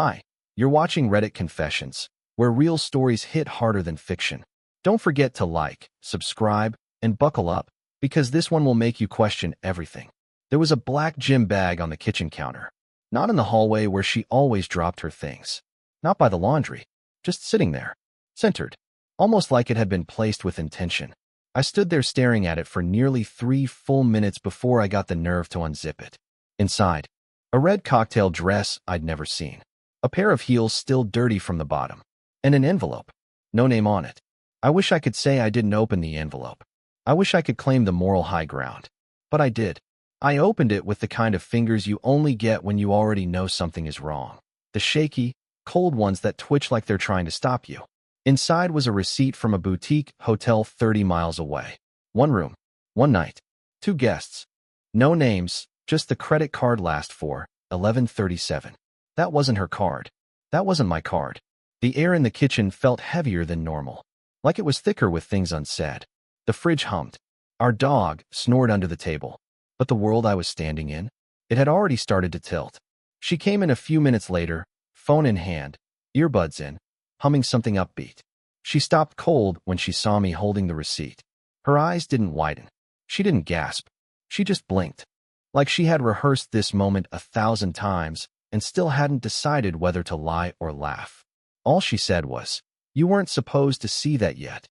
Hi, you're watching Reddit Confessions, where real stories hit harder than fiction. Don't forget to like, subscribe, and buckle up, because this one will make you question everything. There was a black gym bag on the kitchen counter, not in the hallway where she always dropped her things, not by the laundry, just sitting there, centered, almost like it had been placed with intention. I stood there staring at it for nearly 3 full minutes before I got the nerve to unzip it. Inside, a red cocktail dress I'd never seen, a pair of heels still dirty from the bottom, and an envelope. No name on it. I wish I could say I didn't open the envelope. I wish I could claim the moral high ground. But I did. I opened it with the kind of fingers you only get when you already know something is wrong. The shaky, cold ones that twitch like they're trying to stop you. Inside was a receipt from a boutique hotel 30 miles away. 1 room, 1 night, 2 guests. No names, just the credit card last for 1137. That wasn't her card. That wasn't my card. The air in the kitchen felt heavier than normal, like it was thicker with things unsaid. The fridge hummed. Our dog snored under the table. But the world I was standing in, it had already started to tilt. She came in a few minutes later, phone in hand, earbuds in, humming something upbeat. She stopped cold when she saw me holding the receipt. Her eyes didn't widen. She didn't gasp. She just blinked, like she had rehearsed this moment 1,000 times and still hadn't decided whether to lie or laugh. All she said was, "You weren't supposed to see that yet."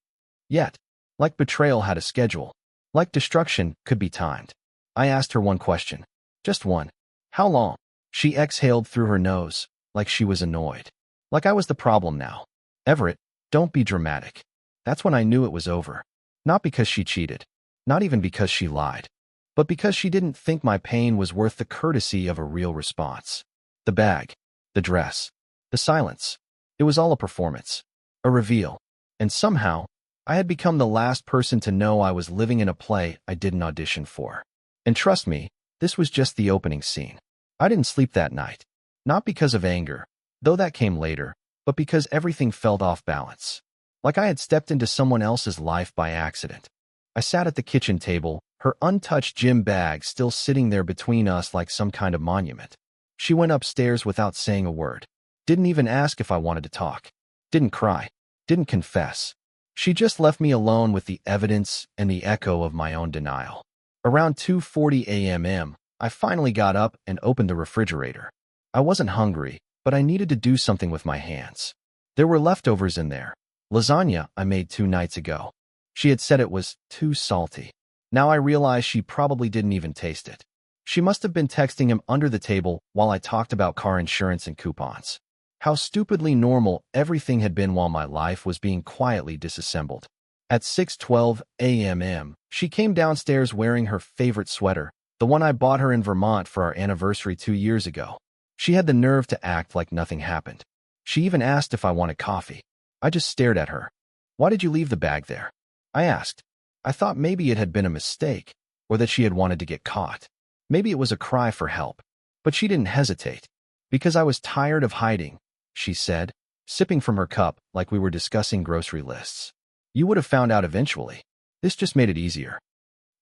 Yet, like betrayal had a schedule, like destruction could be timed. I asked her one question. Just one. How long? She exhaled through her nose, like she was annoyed. Like I was the problem now. Everett, don't be dramatic. That's when I knew it was over. Not because she cheated. Not even because she lied. But because she didn't think my pain was worth the courtesy of a real response. The bag. The dress. The silence. It was all a performance. A reveal. And somehow, I had become the last person to know I was living in a play I didn't audition for. And trust me, this was just the opening scene. I didn't sleep that night. Not because of anger, though that came later, but because everything felt off balance. Like I had stepped into someone else's life by accident. I sat at the kitchen table, her untouched gym bag still sitting there between us like some kind of monument. She went upstairs without saying a word. Didn't even ask if I wanted to talk. Didn't cry. Didn't confess. She just left me alone with the evidence and the echo of my own denial. Around 2:40 a.m., I finally got up and opened the refrigerator. I wasn't hungry, but I needed to do something with my hands. There were leftovers in there. Lasagna I made 2 nights ago. She had said it was too salty. Now I realize she probably didn't even taste it. She must have been texting him under the table while I talked about car insurance and coupons. How stupidly normal everything had been while my life was being quietly disassembled. At 6:12 a.m., she came downstairs wearing her favorite sweater, the one I bought her in Vermont for our anniversary 2 years ago. She had the nerve to act like nothing happened. She even asked if I wanted coffee. I just stared at her. "Why did you leave the bag there?" I asked. I thought maybe it had been a mistake, or that she had wanted to get caught. Maybe it was a cry for help. But she didn't hesitate. "Because I was tired of hiding," she said, sipping from her cup like we were discussing grocery lists. "You would have found out eventually. This just made it easier."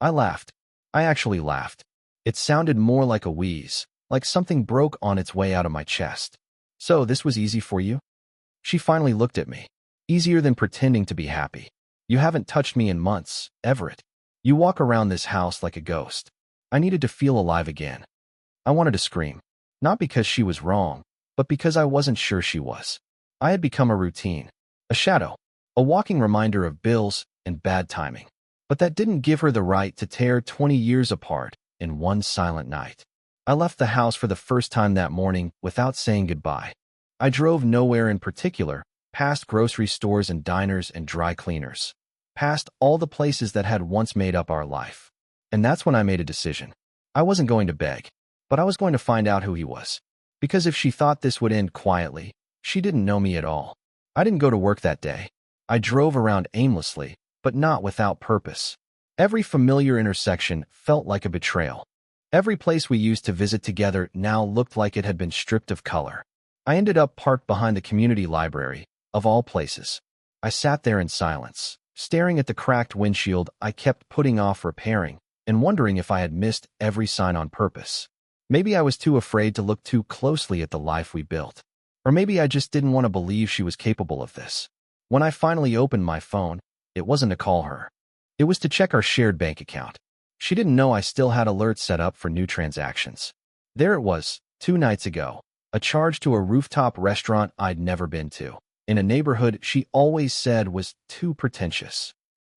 I laughed. I actually laughed. It sounded more like a wheeze, like something broke on its way out of my chest. "So this was easy for you?" She finally looked at me. "Easier than pretending to be happy. You haven't touched me in months, Everett. You walk around this house like a ghost." I needed to feel alive again. I wanted to scream. Not because she was wrong, but because I wasn't sure she was. I had become a routine. A shadow. A walking reminder of bills and bad timing. But that didn't give her the right to tear 20 years apart in one silent night. I left the house for the first time that morning without saying goodbye. I drove nowhere in particular, past grocery stores and diners and dry cleaners. Past all the places that had once made up our life. And that's when I made a decision. I wasn't going to beg, but I was going to find out who he was. Because if she thought this would end quietly, she didn't know me at all. I didn't go to work that day. I drove around aimlessly, but not without purpose. Every familiar intersection felt like a betrayal. Every place we used to visit together now looked like it had been stripped of color. I ended up parked behind the community library, of all places. I sat there in silence, staring at the cracked windshield I kept putting off repairing, and wondering if I had missed every sign on purpose. Maybe I was too afraid to look too closely at the life we built. Or maybe I just didn't want to believe she was capable of this. When I finally opened my phone, it wasn't to call her. It was to check our shared bank account. She didn't know I still had alerts set up for new transactions. There it was, 2 nights ago, a charge to a rooftop restaurant I'd never been to, in a neighborhood she always said was too pretentious.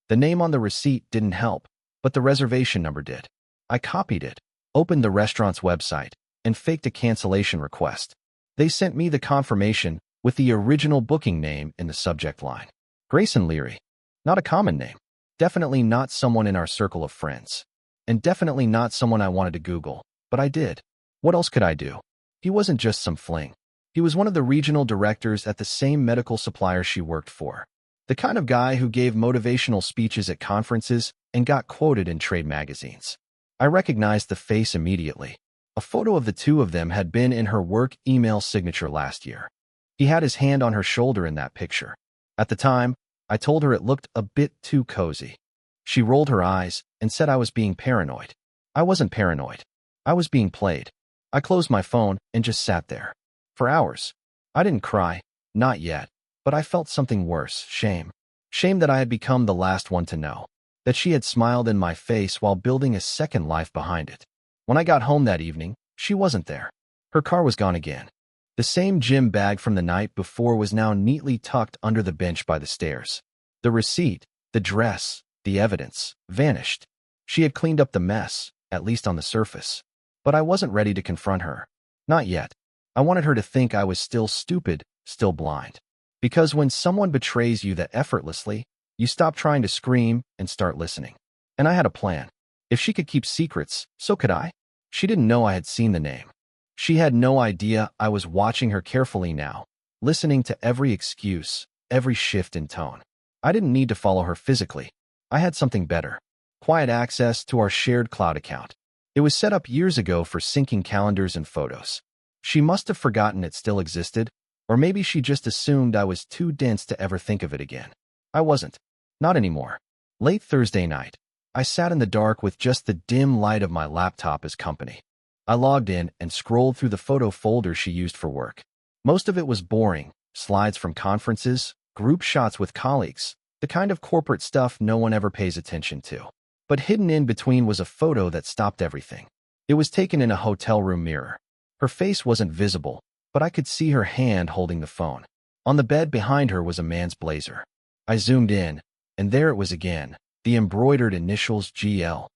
The name on the receipt didn't help, but the reservation number did. I copied it, opened the restaurant's website, and faked a cancellation request. They sent me the confirmation with the original booking name in the subject line. Grayson Leary. Not a common name. Definitely not someone in our circle of friends. And definitely not someone I wanted to Google, but I did. What else could I do? He wasn't just some fling. He was one of the regional directors at the same medical supplier she worked for. The kind of guy who gave motivational speeches at conferences and got quoted in trade magazines. I recognized the face immediately. A photo of the two of them had been in her work email signature last year. He had his hand on her shoulder in that picture. At the time, I told her it looked a bit too cozy. She rolled her eyes and said I was being paranoid. I wasn't paranoid. I was being played. I closed my phone and just sat there. For hours. I didn't cry, not yet, but I felt something worse, shame. Shame that I had become the last one to know. That she had smiled in my face while building a second life behind it. When I got home that evening, she wasn't there. Her car was gone again. The same gym bag from the night before was now neatly tucked under the bench by the stairs. The receipt, the dress, the evidence, vanished. She had cleaned up the mess, at least on the surface. But I wasn't ready to confront her. Not yet. I wanted her to think I was still stupid, still blind. Because when someone betrays you that effortlessly, you stop trying to scream and start listening. And I had a plan. If she could keep secrets, so could I. She didn't know I had seen the name. She had no idea I was watching her carefully now, listening to every excuse, every shift in tone. I didn't need to follow her physically. I had something better. Quiet access to our shared cloud account. It was set up years ago for syncing calendars and photos. She must have forgotten it still existed, or maybe she just assumed I was too dense to ever think of it again. I wasn't. Not anymore. Late Thursday night, I sat in the dark with just the dim light of my laptop as company. I logged in and scrolled through the photo folder she used for work. Most of it was boring, slides from conferences, group shots with colleagues, the kind of corporate stuff no one ever pays attention to. But hidden in between was a photo that stopped everything. It was taken in a hotel room mirror. Her face wasn't visible, but I could see her hand holding the phone. On the bed behind her was a man's blazer. I zoomed in, and there it was again, the embroidered initials GL.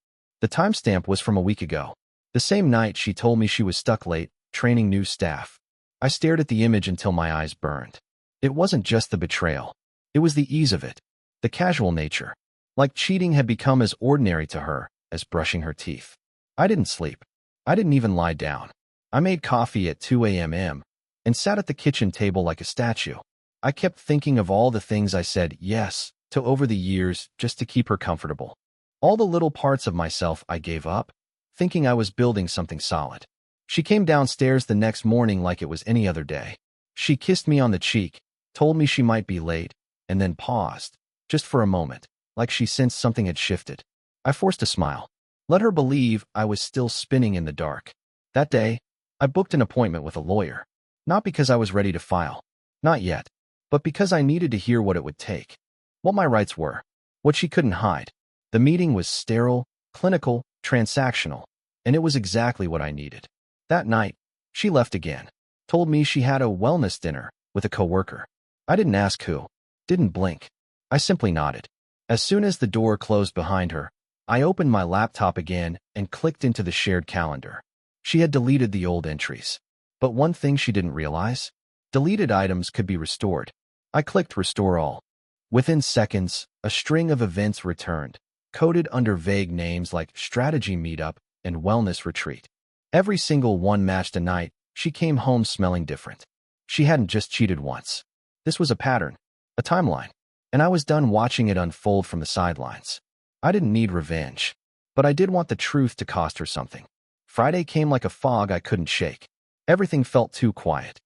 The timestamp was from a week ago. The same night she told me she was stuck late, training new staff. I stared at the image until my eyes burned. It wasn't just the betrayal. It was the ease of it, the casual nature. Like cheating had become as ordinary to her as brushing her teeth. I didn't sleep. I didn't even lie down. I made coffee at 2 a.m. and sat at the kitchen table like a statue. I kept thinking of all the things I said yes to over the years just to keep her comfortable. All the little parts of myself I gave up, thinking I was building something solid. She came downstairs the next morning like it was any other day. She kissed me on the cheek, told me she might be late, and then paused, just for a moment, like she sensed something had shifted. I forced a smile. Let her believe I was still spinning in the dark. That day, I booked an appointment with a lawyer. Not because I was ready to file. Not yet. But because I needed to hear what it would take. What my rights were. What she couldn't hide. The meeting was sterile, clinical, transactional, and it was exactly what I needed. That night, she left again. Told me she had a wellness dinner with a coworker. I didn't ask who. Didn't blink. I simply nodded. As soon as the door closed behind her, I opened my laptop again and clicked into the shared calendar. She had deleted the old entries. But one thing she didn't realize? Deleted items could be restored. I clicked Restore All. Within seconds, a string of events returned, coded under vague names like Strategy Meetup and Wellness Retreat. Every single one matched a night she came home smelling different. She hadn't just cheated once. This was a pattern, a timeline, and I was done watching it unfold from the sidelines. I didn't need revenge, but I did want the truth to cost her something. Friday came like a fog I couldn't shake. Everything felt too quiet.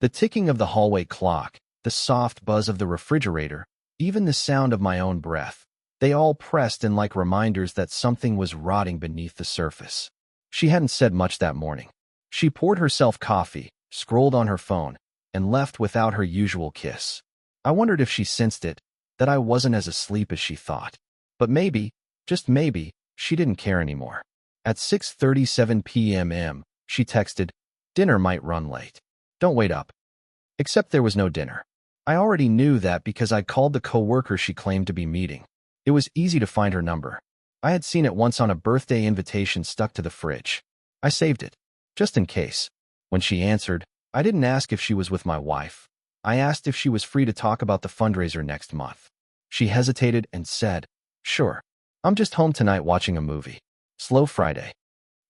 The ticking of the hallway clock, the soft buzz of the refrigerator, even the sound of my own breath, they all pressed in like reminders that something was rotting beneath the surface. She hadn't said much that morning. She poured herself coffee, scrolled on her phone, and left without her usual kiss. I wondered if she sensed it, that I wasn't as asleep as she thought. But maybe, just maybe, she didn't care anymore. At 6:37 p.m., she texted, "Dinner might run late. Don't wait up." Except there was no dinner. I already knew that because I called the coworker she claimed to be meeting. It was easy to find her number. I had seen it once on a birthday invitation stuck to the fridge. I saved it, just in case. When she answered, I didn't ask if she was with my wife. I asked if she was free to talk about the fundraiser next month. She hesitated and said, "Sure. I'm just home tonight watching a movie. Slow Friday."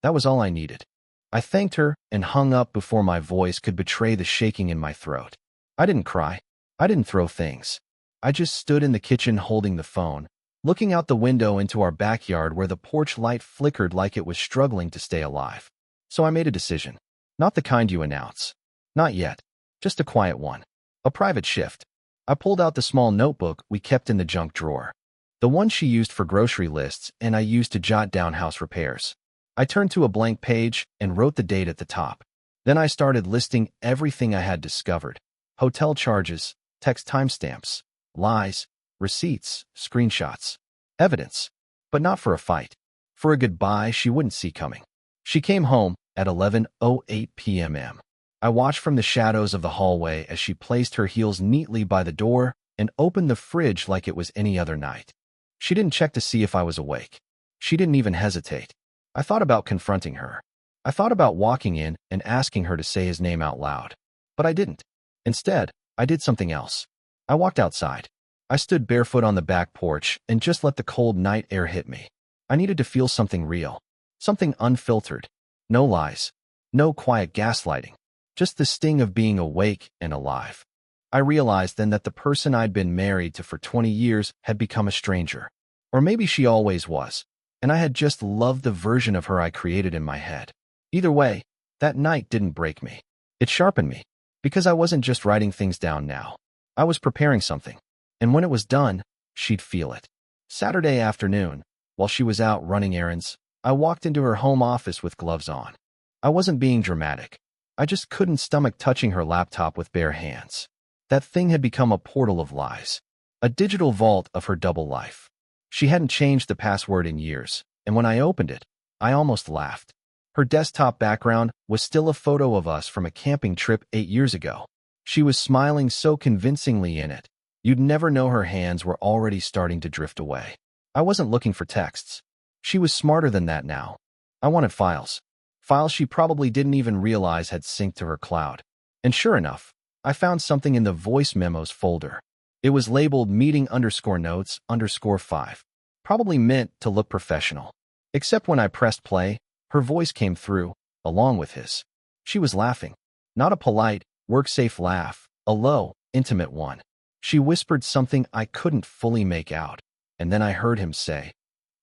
That was all I needed. I thanked her and hung up before my voice could betray the shaking in my throat. I didn't cry. I didn't throw things. I just stood in the kitchen holding the phone, looking out the window into our backyard where the porch light flickered like it was struggling to stay alive. So I made a decision. Not the kind you announce. Not yet. Just a quiet one. A private shift. I pulled out the small notebook we kept in the junk drawer. The one she used for grocery lists and I used to jot down house repairs. I turned to a blank page and wrote the date at the top. Then I started listing everything I had discovered. Hotel charges, text timestamps, lies, receipts, screenshots, evidence. But not for a fight. For a goodbye she wouldn't see coming. She came home at 11:08 p.m. I watched from the shadows of the hallway as she placed her heels neatly by the door and opened the fridge like it was any other night. She didn't check to see if I was awake. She didn't even hesitate. I thought about confronting her. I thought about walking in and asking her to say his name out loud. But I didn't. Instead, I did something else. I walked outside. I stood barefoot on the back porch and just let the cold night air hit me. I needed to feel something real. Something unfiltered. No lies. No quiet gaslighting. Just the sting of being awake and alive. I realized then that the person I'd been married to for 20 years had become a stranger. Or maybe she always was, and I had just loved the version of her I created in my head. Either way, that night didn't break me. It sharpened me, because I wasn't just writing things down now. I was preparing something, and when it was done, she'd feel it. Saturday afternoon, while she was out running errands, I walked into her home office with gloves on. I wasn't being dramatic. I just couldn't stomach touching her laptop with bare hands. That thing had become a portal of lies, a digital vault of her double life. She hadn't changed the password in years, and when I opened it, I almost laughed. Her desktop background was still a photo of us from a camping trip 8 years ago. She was smiling so convincingly in it, you'd never know her hands were already starting to drift away. I wasn't looking for texts. She was smarter than that now. I wanted files. Files she probably didn't even realize had synced to her cloud. And sure enough, I found something in the voice memos folder. It was labeled meeting_notes_5, probably meant to look professional. Except when I pressed play, her voice came through, along with his. She was laughing. Not a polite, work-safe laugh, a low, intimate one. She whispered something I couldn't fully make out, and then I heard him say,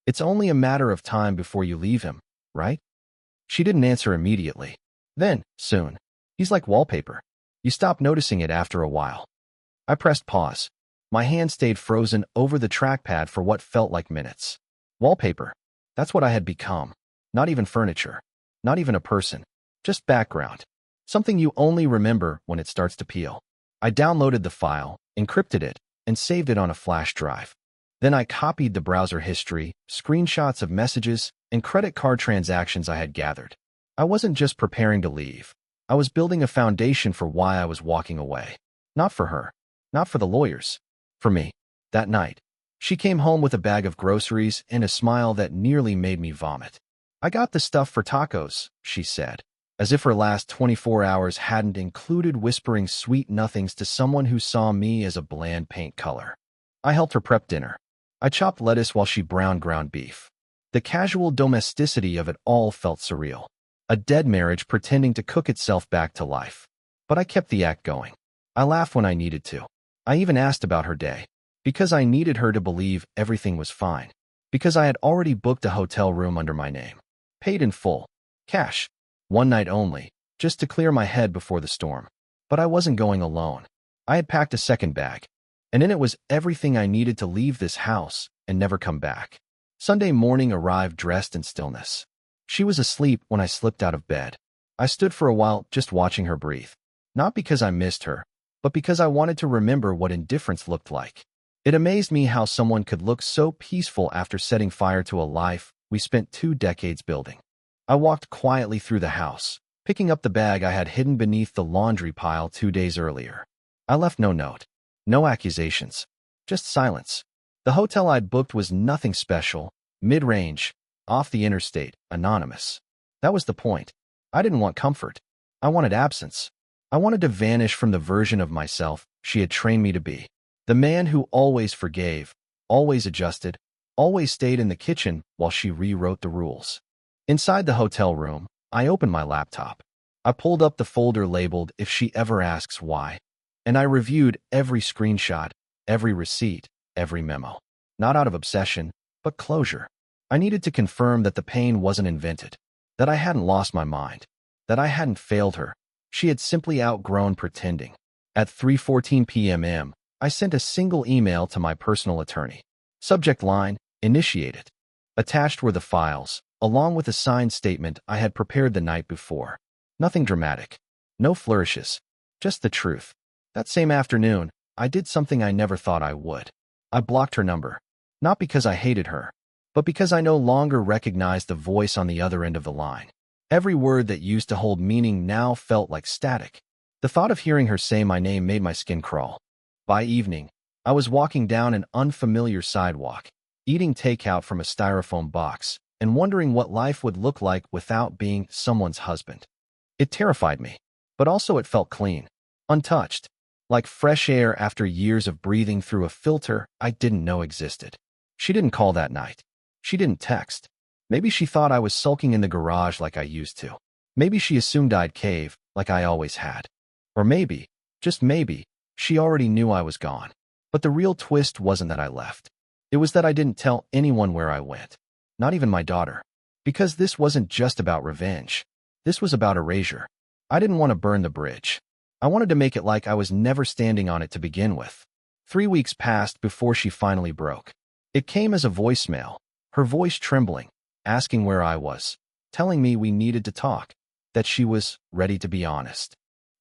"It's only a matter of time before you leave him, right?" She didn't answer immediately. Then, soon. He's like wallpaper. You stop noticing it after a while. I pressed pause. My hand stayed frozen over the trackpad for what felt like minutes. Wallpaper. That's what I had become. Not even furniture. Not even a person. Just background. Something you only remember when it starts to peel. I downloaded the file, encrypted it, and saved it on a flash drive. Then I copied the browser history, screenshots of messages, and credit card transactions I had gathered. I wasn't just preparing to leave. I was building a foundation for why I was walking away. Not for her. Not for the lawyers. For me. That night, she came home with a bag of groceries and a smile that nearly made me vomit. "I got the stuff for tacos," she said, as if her last 24 hours hadn't included whispering sweet nothings to someone who saw me as a bland paint color. I helped her prep dinner. I chopped lettuce while she browned ground beef. The casual domesticity of it all felt surreal. A dead marriage pretending to cook itself back to life. But I kept the act going. I laughed when I needed to. I even asked about her day. Because I needed her to believe everything was fine. Because I had already booked a hotel room under my name. Paid in full. Cash. One night only, just to clear my head before the storm. But I wasn't going alone. I had packed a second bag. And in it was everything I needed to leave this house and never come back. Sunday morning arrived dressed in stillness. She was asleep when I slipped out of bed. I stood for a while just watching her breathe. Not because I missed her, but because I wanted to remember what indifference looked like. It amazed me how someone could look so peaceful after setting fire to a life we spent 2 decades building. I walked quietly through the house, picking up the bag I had hidden beneath the laundry pile 2 days earlier. I left no note, no accusations, just silence. The hotel I'd booked was nothing special, mid-range, off the interstate, anonymous. That was the point. I didn't want comfort. I wanted absence. I wanted to vanish from the version of myself she had trained me to be. The man who always forgave, always adjusted, always stayed in the kitchen while she rewrote the rules. Inside the hotel room, I opened my laptop. I pulled up the folder labeled "If She Ever Asks Why," and I reviewed every screenshot, every receipt, every memo. Not out of obsession, but closure. I needed to confirm that the pain wasn't invented, that I hadn't lost my mind, that I hadn't failed her. She had simply outgrown pretending. At 3:14 p.m., I sent a single email to my personal attorney. Subject line, "Initiated." Attached were the files, along with a signed statement I had prepared the night before. Nothing dramatic. No flourishes. Just the truth. That same afternoon, I did something I never thought I would. I blocked her number. Not because I hated her, but because I no longer recognized the voice on the other end of the line. Every word that used to hold meaning now felt like static. The thought of hearing her say my name made my skin crawl. By evening, I was walking down an unfamiliar sidewalk, eating takeout from a styrofoam box, and wondering what life would look like without being someone's husband. It terrified me, but also it felt clean, untouched, like fresh air after years of breathing through a filter I didn't know existed. She didn't call that night. She didn't text. Maybe she thought I was sulking in the garage like I used to. Maybe she assumed I'd cave, like I always had. Or maybe, just maybe, she already knew I was gone. But the real twist wasn't that I left. It was that I didn't tell anyone where I went. Not even my daughter. Because this wasn't just about revenge. This was about erasure. I didn't want to burn the bridge. I wanted to make it like I was never standing on it to begin with. 3 weeks passed before she finally broke. It came as a voicemail, her voice trembling, asking where I was, telling me we needed to talk, that she was ready to be honest.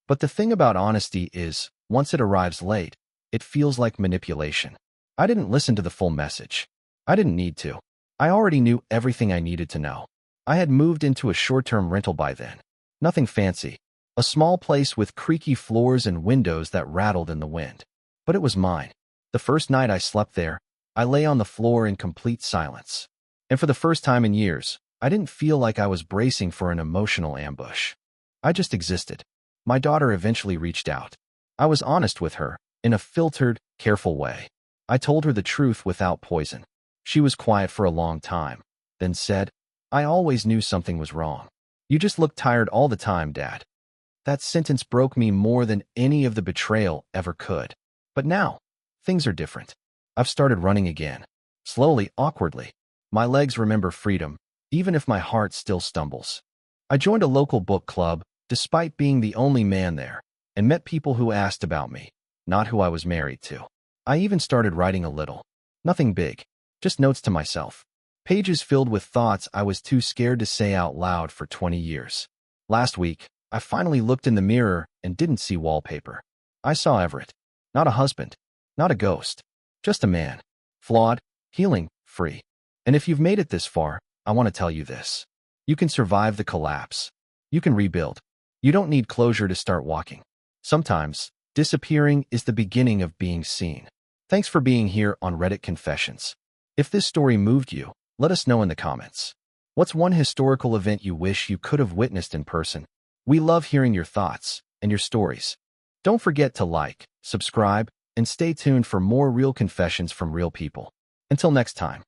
But the thing about honesty is, once it arrives late, it feels like manipulation. I didn't listen to the full message. I didn't need to. I already knew everything I needed to know. I had moved into a short-term rental by then. Nothing fancy. A small place with creaky floors and windows that rattled in the wind. But it was mine. The first night I slept there, I lay on the floor in complete silence. And for the first time in years, I didn't feel like I was bracing for an emotional ambush. I just existed. My daughter eventually reached out. I was honest with her, in a filtered, careful way. I told her the truth without poison. She was quiet for a long time, then said, "I always knew something was wrong. You just look tired all the time, Dad." That sentence broke me more than any of the betrayal ever could. But now, things are different. I've started running again. Slowly, awkwardly. My legs remember freedom, even if my heart still stumbles. I joined a local book club, despite being the only man there, and met people who asked about me, not who I was married to. I even started writing a little. Nothing big, just notes to myself. Pages filled with thoughts I was too scared to say out loud for 20 years. Last week, I finally looked in the mirror and didn't see wallpaper. I saw Everett. Not a husband. Not a ghost. Just a man. Flawed, healing, free. And if you've made it this far, I want to tell you this. You can survive the collapse. You can rebuild. You don't need closure to start walking. Sometimes, disappearing is the beginning of being seen. Thanks for being here on Reddit Confessions. If this story moved you, let us know in the comments. What's one historical event you wish you could have witnessed in person? We love hearing your thoughts and your stories. Don't forget to like, subscribe, and stay tuned for more real confessions from real people. Until next time.